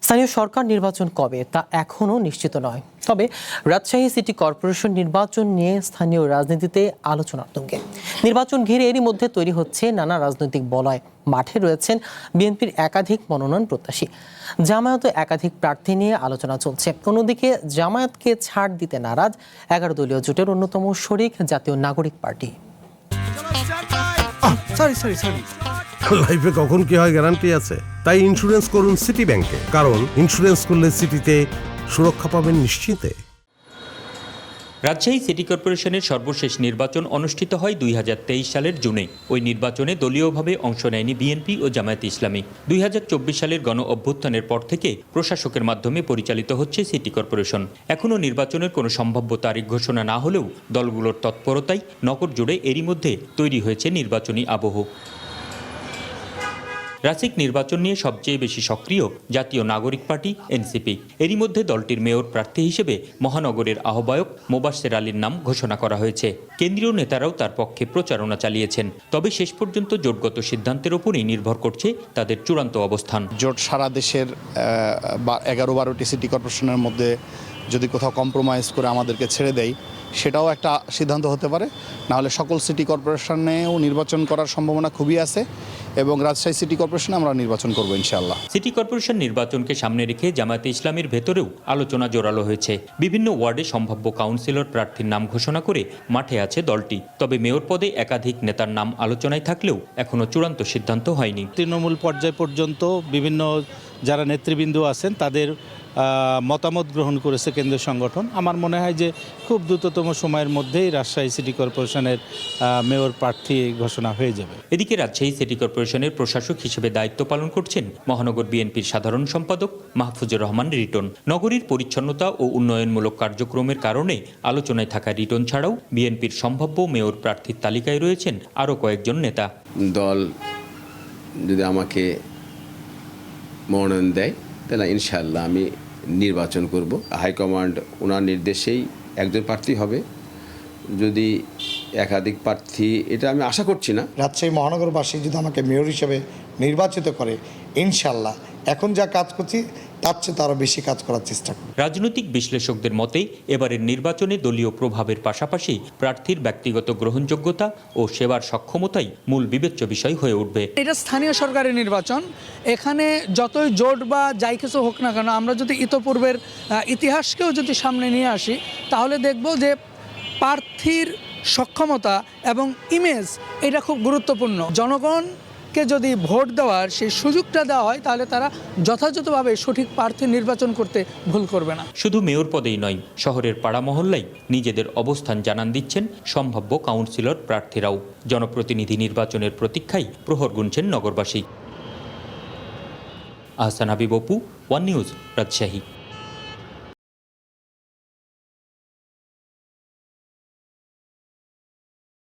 স্থানীয় সরকার নির্বাচন কবে তা এখনও নিশ্চিত নয়। তবে রাজশাহী সিটি কর্পোরেশন নির্বাচন নিয়ে স্থানীয় রাজনীতিতে আলোচনার তুঙ্গে। নির্বাচন ঘিরে এরই মধ্যে তৈরি হচ্ছে নানা রাজনৈতিক বলয়। মাঠে রয়েছেন বিএনপির একাধিক মনোনয়ন প্রত্যাশী, জামায়াতে একাধিক প্রার্থী নিয়ে আলোচনা চলছে। অন্যদিকে জামায়াতকে ছাড় দিতে নারাজ 11 দলীয় জোটের অন্যতম শরিক জাতীয় নাগরিক পার্টি। লাইফে কখন কি হয় গ্যারান্টি আছে? তাই ইন্স্যুরেন্স করুন সিটি ব্যাংকে, কারণ ইন্স্যুরেন্স করলে সিটিতে সুরক্ষা পাবেন নিশ্চিতে। রাজশাহী সিটি কর্পোরেশনের সর্বশেষ নির্বাচন অনুষ্ঠিত হয় 2023 সালের জুনে। ওই নির্বাচনে দলীয়ভাবে অংশ নেয়নি বিএনপি ও জামায়াতে ইসলামী। 2024 সালের গণ অভ্যুত্থানের পর থেকে প্রশাসকের মাধ্যমে পরিচালিত হচ্ছে সিটি কর্পোরেশন। এখনও নির্বাচনের কোনো সম্ভাব্য তারিখ ঘোষণা না হলেও দলগুলোর তৎপরতায় নগর জুড়ে এরই মধ্যে তৈরি হয়েছে নির্বাচনী আবহ। রাসিক নির্বাচন নিয়ে সবচেয়ে বেশি সক্রিয় জাতীয় নাগরিক পার্টি এনসিপি। এরই মধ্যে দলটির মেয়র প্রার্থী হিসেবে মহানগরের আহ্বায়ক মোবাশ্বের আলীর নাম ঘোষণা করা হয়েছে। কেন্দ্রীয় নেতারাও তার পক্ষে প্রচারণা চালিয়েছেন। তবে শেষ পর্যন্ত জোটগত সিদ্ধান্তের উপরই নির্ভর করছে তাদের চূড়ান্ত অবস্থান। জোট সারা দেশের 11-12টি সিটি কর্পোরেশনের মধ্যে যদি কোথাও কম্প্রোমাইজ করে আমাদেরকে ছেড়ে দেয়, সেটাও একটা সিদ্ধান্ত হতে পারে। নাহলে সকল সিটি কর্পোরেশনেও নির্বাচন করার সম্ভাবনা খুবই আছে এবং রাজশাহী সিটি কর্পোরেশনে আমরা নির্বাচন করব ইনশাআল্লাহ। সিটি কর্পোরেশন নির্বাচনকে সামনে রেখে জামায়াতে ইসলামীর ভেতরেও আলোচনা জোরালো হয়েছে। বিভিন্ন ওয়ার্ডে সম্ভাব্য কাউন্সিলর প্রার্থীর নাম ঘোষণা করে মাঠে আছে দলটি। তবে মেয়র পদে একাধিক নেতার নাম আলোচনায় থাকলেও এখনও চূড়ান্ত সিদ্ধান্ত হয়নি। তৃণমূল পর্যায় পর্যন্ত বিভিন্ন যারা নেতৃবৃন্দ আছেন তাদের মতামত গ্রহণ করেছে কেন্দ্রীয় সংগঠন। আমার মনে হয় যে খুব দ্রুততম সময়ের মধ্যেই রাজশাহী সিটি কর্পোরেশনের মেয়র প্রার্থী ঘোষণা হয়ে যাবে। এদিকে রাজশাহী সিটি কর্পোরেশনের প্রশাসক হিসেবে দায়িত্ব পালন করছেন মহানগর বিএনপির সাধারণ সম্পাদক মাহফুজুর রহমান রিটন। নগরীর পরিচ্ছন্নতা ও উন্নয়নমূলক কার্যক্রমের কারণে আলোচনায় থাকা রিটন ছাড়াও বিএনপির সম্ভাব্য মেয়র প্রার্থীর তালিকায় রয়েছেন আরও কয়েকজন নেতা। দল যদি আমাকে মনোনয়ন দেয় তাহলে ইনশাআল্লাহ আমি নির্বাচন করব। হাইকমান্ড ওনার নির্দেশেই একজন প্রার্থী হবে, যদি একাধিক প্রার্থী এটা আমি আশা করছি না। রাজশাহী মহানগরবাসী যদি আমাকে মেয়র হিসেবে নির্বাচিত করে, ইনশাআল্লাহ এখন যা কাজ করছি তার চেয়ে আরও বেশি কাজ করার চেষ্টা করব। রাজনৈতিক বিশ্লেষকদের মতে এবারের নির্বাচনে দলীয় প্রভাবের পাশাপাশি প্রার্থীর ব্যক্তিগত গ্রহণযোগ্যতা ও সেবার সক্ষমতাই মূল বিবেচ্য বিষয় হয়ে উঠবে। এটা স্থানীয় সরকারের নির্বাচন, এখানে যতই জোট বা যাই কিছু হোক না কেন, আমরা যদি ইতোপূর্বের ইতিহাসকেও যদি সামনে নিয়ে আসি তাহলে দেখব যে প্রার্থীর সক্ষমতা এবং ইমেজ এটা খুব গুরুত্বপূর্ণ। জনগণকে যদি ভোট দেওয়ার সেই সুযোগটা দেওয়া হয় তাহলে তারা যথাযথভাবে সঠিক প্রার্থী নির্বাচন করতে ভুল করবে না। শুধু মেয়র পদেই নয়, শহরের পাড়া মহল্লায় নিজেদের অবস্থান জানান দিচ্ছেন সম্ভাব্য কাউন্সিলর প্রার্থীরাও। জনপ্রতিনিধি নির্বাচনের প্রতীক্ষায় প্রহর গুনছেন নগরবাসী। Ahsan Habib Apu, one news, Rajshahi.